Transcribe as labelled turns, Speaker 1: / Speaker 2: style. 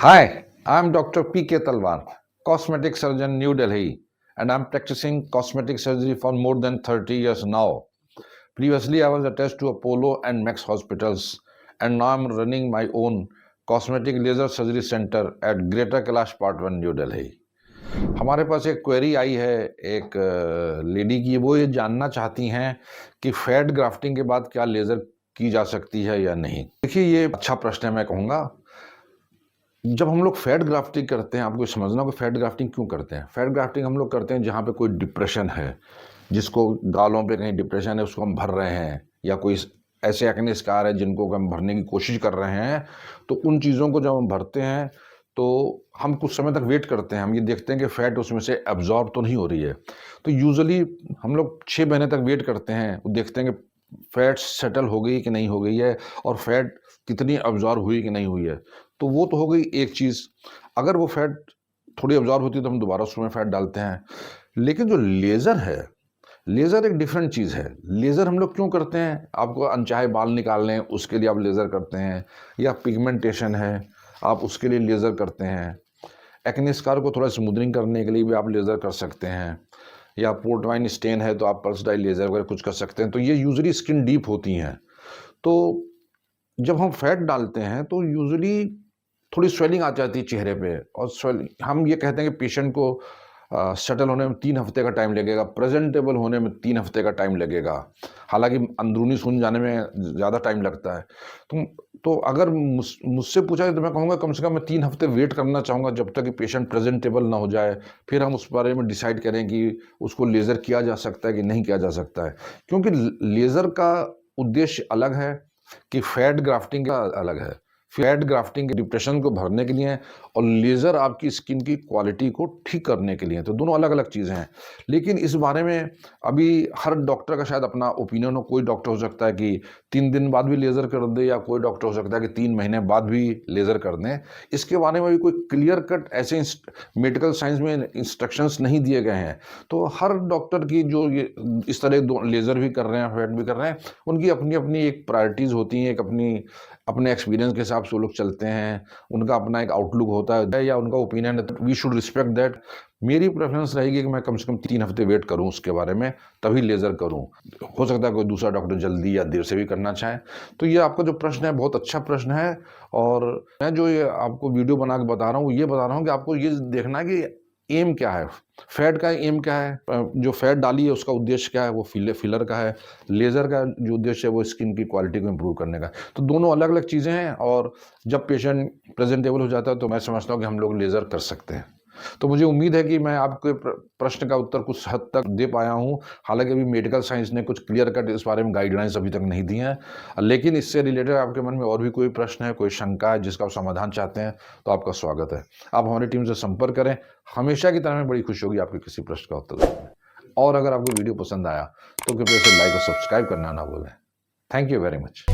Speaker 1: Hi, I'm Dr. P.K. Talwar, cosmetic surgeon, New Delhi, and I'm practicing cosmetic surgery for more than 30 years now. Previously, I was attached to Apollo and Max hospitals, and now I'm running my own cosmetic laser surgery center at Greater Kailash Part 1, New Delhi. हमारे पास एक query आई है एक lady की। वो ये जानना चाहती हैं कि फैट ग्राफ्टिंग के बाद क्या लेज़र की जा सकती है या नहीं। देखिए, ये अच्छा प्रश्न है। मैं कहूँगा जब हम लोग फैट ग्राफ्टिंग करते हैं, आपको समझना कि फैट ग्राफ्टिंग क्यों करते हैं। फैट ग्राफ्टिंग हम लोग करते हैं जहाँ पे कोई डिप्रेशन है, जिसको गालों पे कहीं डिप्रेशन है, उसको हम भर रहे हैं, या कोई ऐसे एक्ने स्कार है जिनको हम भरने की कोशिश कर रहे हैं। तो उन चीज़ों को जब हम भरते हैं तो हम कुछ समय तक वेट करते हैं। हम ये देखते हैं कि फ़ैट उसमें से एब्जॉर्ब तो नहीं हो रही है। तो यूजुअली हम लोग 6 महीने तक वेट करते हैं, देखते हैं कि फ़ैट सेटल हो गई कि नहीं हो गई है, और फैट कितनी अब्जॉर्ब हुई कि नहीं हुई है। तो वो तो हो गई एक चीज़। अगर वो फैट थोड़ी अब्जॉर्ब होती है तो हम दोबारा उसमें फैट डालते हैं। लेकिन जो लेज़र है, लेज़र एक डिफरेंट चीज़ है। लेज़र हम लोग क्यों करते हैं? आपको अनचाहे बाल निकालने हैं, उसके लिए आप लेज़र करते हैं, या पिगमेंटेशन है, आप उसके लिए लेज़र करते हैं। एक्ने स्कार को थोड़ा स्मूदनिंग करने के लिए भी आप लेज़र कर सकते हैं, या पोर्ट वाइन स्टेन है तो आप पल्स डाई लेज़र वगैरह कुछ कर सकते हैं। तो ये यूजुअली स्किन डीप होती हैं। तो जब हम फैट डालते हैं तो यूजुअली थोड़ी स्वेलिंग आ जाती है चेहरे पे, और स्वेलिंग हम ये कहते हैं कि पेशेंट को सेटल होने में 3 हफ्ते का टाइम लगेगा, प्रेजेंटेबल होने में 3 हफ्ते का टाइम लगेगा। हालांकि अंदरूनी सुन जाने में ज़्यादा टाइम लगता है। तो अगर मुझसे पूछा जाए तो मैं कहूँगा कम से कम मैं 3 हफ्ते वेट करना चाहूँगा, जब तक कि पेशेंट प्रेजेंटेबल ना हो जाए। फिर हम उस बारे में डिसाइड करें कि उसको लेज़र किया जा सकता है कि नहीं किया जा सकता है। क्योंकि लेज़र का उद्देश्य अलग है कि फैट ग्राफ्टिंग का अलग है। फैट ग्राफ्टिंग के डिप्रेशन को भरने के लिए है, और लेज़र आपकी स्किन की क्वालिटी को ठीक करने के लिए है। तो दोनों अलग अलग चीज़ें हैं। लेकिन इस बारे में अभी हर डॉक्टर का शायद अपना ओपिनियन हो। कोई डॉक्टर हो सकता है कि 3 दिन बाद भी लेज़र कर दे, या कोई डॉक्टर हो सकता है कि 3 महीने बाद भी लेज़र कर दें। इसके बारे में भी कोई क्लियर कट ऐसे मेडिकल साइंस में इंस्ट्रक्शंस नहीं दिए गए हैं। तो हर डॉक्टर की जो ये इस तरह लेज़र भी कर रहे हैं, फैट भी कर रहे हैं, उनकी अपनी अपनी एक प्रायोरिटीज़ होती हैं, एक अपने एक्सपीरियंस के हिसाब से वो लोग चलते हैं। उनका अपना एक आउटलुक होता है, या उनका ओपिनियन है। We should respect that. मेरी प्रेफरेंस रहेगी कि मैं कम से कम 3 हफ्ते वेट करूं उसके बारे में, तभी लेज़र करूं। हो सकता है कोई दूसरा डॉक्टर जल्दी या देर से भी करना चाहे। तो ये आपका जो प्रश्न है बहुत अच्छा प्रश्न है, और मैं जो ये आपको वीडियो बना के बता रहा हूँ, ये बता रहा हूँ कि आपको ये देखना है कि एम क्या है, फैट का एम क्या है, जो फैट डाली है उसका उद्देश्य क्या है, वो फिलर का है। लेज़र का जो उद्देश्य है वो स्किन की क्वालिटी को इम्प्रूव करने का। तो दोनों अलग अलग चीज़ें हैं, और जब पेशेंट प्रेजेंटेबल हो जाता है तो मैं समझता हूँ कि हम लोग लेज़र कर सकते हैं। तो मुझे उम्मीद है कि मैं आपके प्रश्न का उत्तर कुछ हद तक दे पाया हूँ। हालांकि अभी मेडिकल साइंस ने कुछ क्लियर कट इस बारे में गाइडलाइंस अभी तक नहीं दी हैं। लेकिन इससे रिलेटेड आपके मन में और भी कोई प्रश्न है, कोई शंका है जिसका आप समाधान चाहते हैं, तो आपका स्वागत है। आप हमारी टीम से संपर्क करें। हमेशा की तरह में बड़ी खुशी होगी आपके किसी प्रश्न का उत्तर देने में। और अगर आपको वीडियो पसंद आया तो कृपया इसे लाइक और सब्सक्राइब करना ना भूलें। Thank you very much.